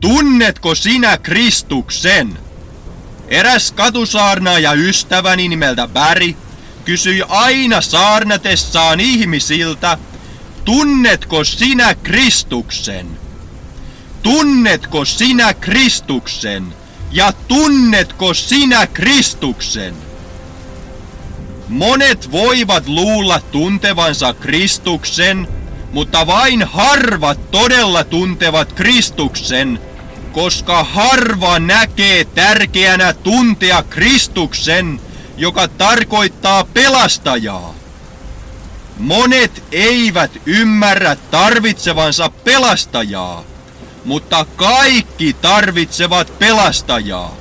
tunnetko sinä Kristuksen? Eräs katusaarnaaja ystäväni nimeltä Barry kysyi aina saarnatessaan ihmisiltä, tunnetko sinä Kristuksen? Tunnetko sinä Kristuksen? Ja tunnetko sinä Kristuksen? Monet voivat luulla tuntevansa Kristuksen, mutta vain harvat todella tuntevat Kristuksen, koska harva näkee tärkeänä tuntea Kristuksen, joka tarkoittaa pelastajaa. Monet eivät ymmärrä tarvitsevansa pelastajaa, mutta kaikki tarvitsevat pelastajaa.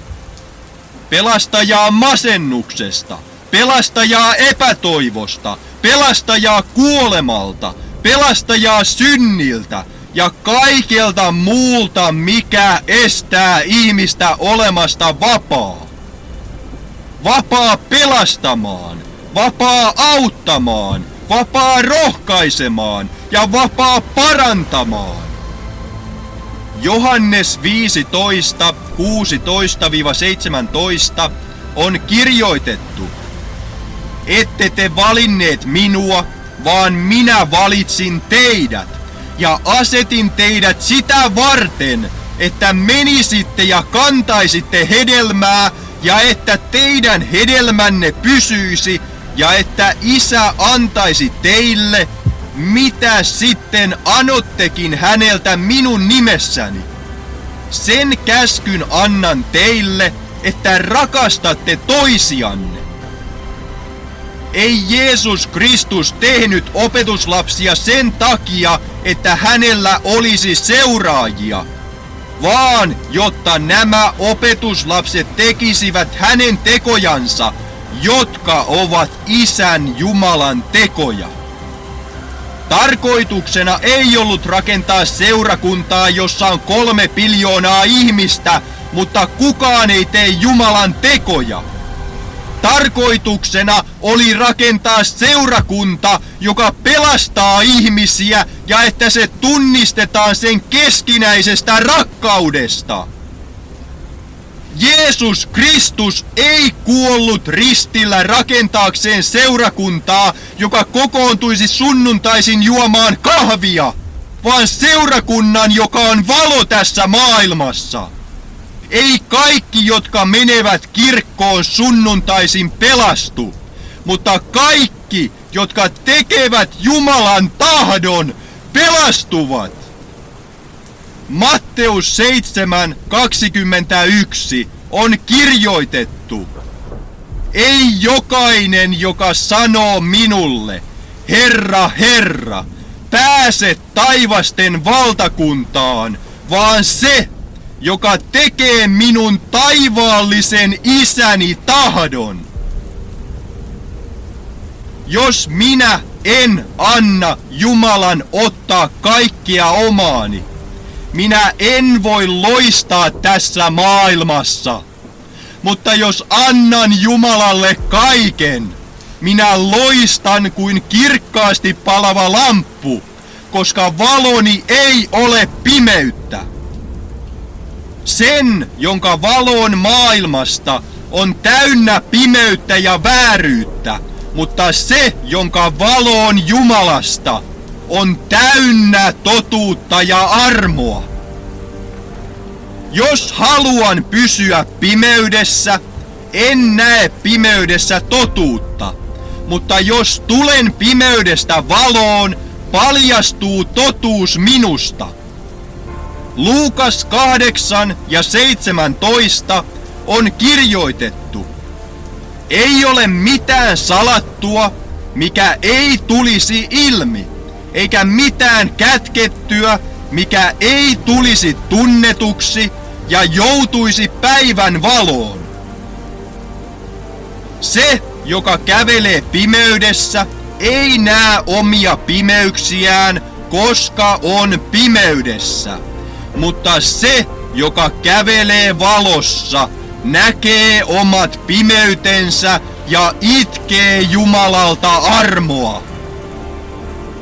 Pelastajaa masennuksesta, pelastajaa epätoivosta, pelastajaa kuolemalta, pelastajaa synniltä ja kaikelta muulta, mikä estää ihmistä olemasta vapaa. Vapaa pelastamaan, vapaa auttamaan, vapaa rohkaisemaan ja vapaa parantamaan. Johannes 15, 16-17 on kirjoitettu, ette te valinneet minua, vaan minä valitsin teidät ja asetin teidät sitä varten, että menisitte ja kantaisitte hedelmää ja että teidän hedelmänne pysyisi ja että Isä antaisi teille, mitä sitten anottekin häneltä minun nimessäni. Sen käskyn annan teille, että rakastatte toisianne. Ei Jeesus Kristus tehnyt opetuslapsia sen takia, että hänellä olisi seuraajia, vaan jotta nämä opetuslapset tekisivät hänen tekojansa, jotka ovat Isän Jumalan tekoja. Tarkoituksena ei ollut rakentaa seurakuntaa, jossa on 3 biljoonaa ihmistä, mutta kukaan ei tee Jumalan tekoja. Tarkoituksena oli rakentaa seurakunta, joka pelastaa ihmisiä ja että se tunnistetaan sen keskinäisestä rakkaudesta. Jeesus Kristus ei kuollut ristillä rakentaakseen seurakuntaa, joka kokoontuisi sunnuntaisin juomaan kahvia, vaan seurakunnan, joka on valo tässä maailmassa. Ei kaikki, jotka menevät kirkkoon sunnuntaisin pelastu, mutta kaikki, jotka tekevät Jumalan tahdon, pelastuvat. Matteus 7:21 on kirjoitettu, ei jokainen, joka sanoo minulle, Herra, Herra, pääse taivasten valtakuntaan, vaan se, joka tekee minun taivaallisen Isäni tahdon. Jos minä en anna Jumalan ottaa kaikkea omaani, minä en voi loistaa tässä maailmassa. Mutta jos annan Jumalalle kaiken, minä loistan kuin kirkkaasti palava lamppu, koska valoni ei ole pimeyttä. Sen, jonka valon maailmasta on täynnä pimeyttä ja vääryyttä, mutta se, jonka valo on Jumalasta, on täynnä totuutta ja armoa. Jos haluan pysyä pimeydessä, en näe pimeydessä totuutta, mutta jos tulen pimeydestä valoon, paljastuu totuus minusta. Luukas 8:17 on kirjoitettu, ei ole mitään salattua, mikä ei tulisi ilmi, eikä mitään kätkettyä, mikä ei tulisi tunnetuksi ja joutuisi päivän valoon. Se, joka kävelee pimeydessä, ei näe omia pimeyksiään, koska on pimeydessä. Mutta se, joka kävelee valossa, näkee omat pimeytensä ja itkee Jumalalta armoa.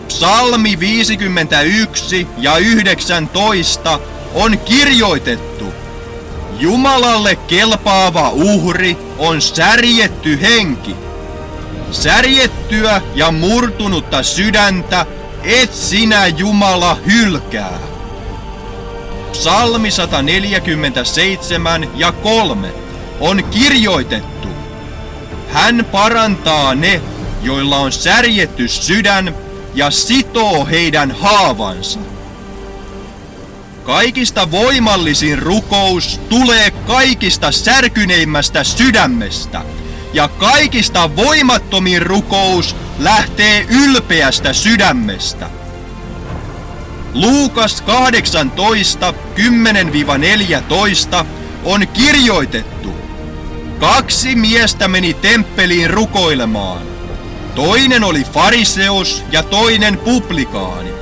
Psalmi 51 ja 19 on kirjoitettu: Jumalalle kelpaava uhri on särjetty henki. Särjettyä ja murtunutta sydäntä et sinä, Jumala, hylkää. Psalmi 147:3 on kirjoitettu: Hän parantaa ne, joilla on särjetty sydän, ja sitoo heidän haavansa. Kaikista voimallisin rukous tulee kaikista särkyneimmästä sydämestä, ja kaikista voimattomin rukous lähtee ylpeästä sydämestä. Luukas 18:10-14 on kirjoitettu: 2 miestä meni temppeliin rukoilemaan. Toinen oli fariseus ja toinen publikaani.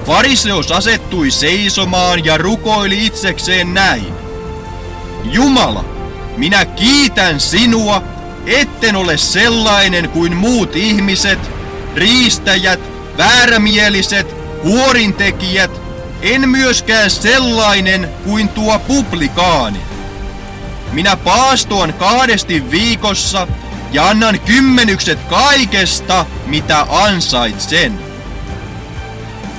Fariseus asettui seisomaan ja rukoili itsekseen näin: Jumala, minä kiitän sinua, etten ole sellainen kuin muut ihmiset, riistäjät, väärämieliset, huorintekijät, en myöskään sellainen kuin tuo publikaani. Minä paastoan 2 viikossa ja annan 10 kaikesta, mitä ansaitsen.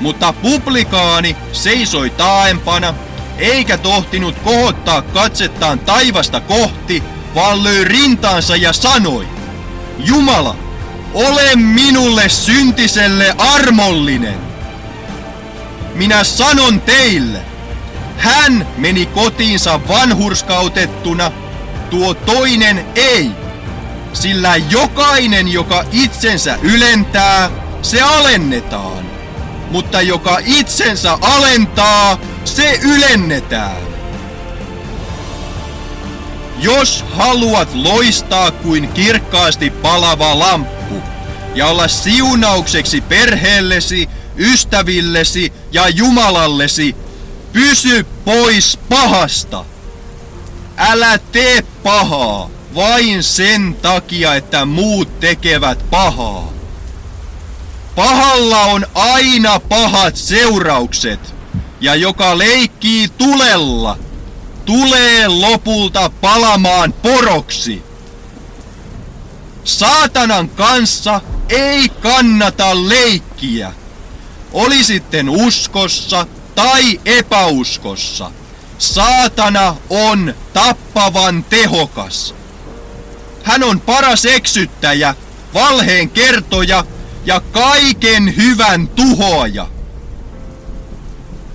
Mutta publikaani seisoi taaempana, eikä tohtinut kohottaa katsettaan taivasta kohti, vaan löi rintaansa ja sanoi: Jumala, ole minulle syntiselle armollinen. Minä sanon teille, hän meni kotiinsa vanhurskautettuna, tuo toinen ei. Sillä jokainen, joka itsensä ylentää, se alennetaan. Mutta joka itsensä alentaa, se ylennetään. Jos haluat loistaa kuin kirkkaasti palava lamppu ja olla siunaukseksi perheellesi, ystävillesi ja Jumalallesi, pysy pois pahasta. Älä tee pahaa vain sen takia, että muut tekevät pahaa. Pahalla on aina pahat seuraukset, ja joka leikkii tulella, tulee lopulta palamaan poroksi. Saatanan kanssa ei kannata leikkiä, oli sitten uskossa tai epäuskossa. Saatana on tappavan tehokas. Hän on paras eksyttäjä, valheen kertoja ja kaiken hyvän tuhoaja.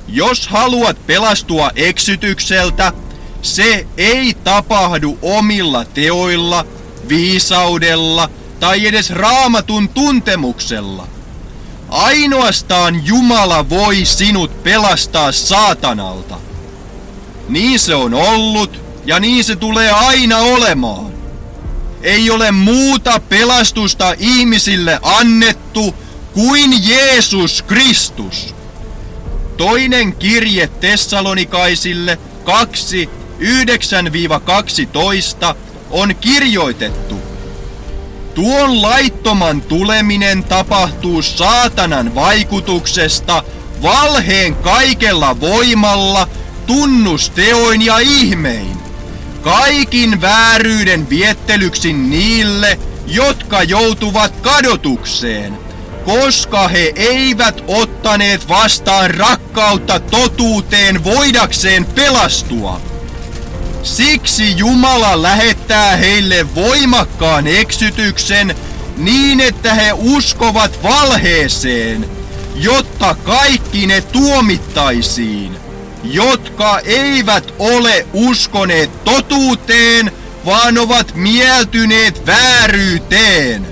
Jos haluat pelastua eksytykseltä, se ei tapahdu omilla teoilla, viisaudella tai edes Raamatun tuntemuksella. Ainoastaan Jumala voi sinut pelastaa saatanalta. Niin se on ollut ja niin se tulee aina olemaan. Ei ole muuta pelastusta ihmisille annettu kuin Jeesus Kristus. Toinen kirje Tessalonikaisille 2:9-12 on kirjoitettu: Tuon laittoman tuleminen tapahtuu saatanan vaikutuksesta valheen kaikella voimalla, tunnusteoin ja ihmein, kaikin vääryyden viettelyksi niille, jotka joutuvat kadotukseen, koska he eivät ottaneet vastaan rakkautta totuuteen voidakseen pelastua. Siksi Jumala lähettää heille voimakkaan eksytyksen niin, että he uskovat valheeseen, jotta kaikki ne tuomittaisiin, jotka eivät ole uskoneet totuuteen, vaan ovat mieltyneet vääryyteen.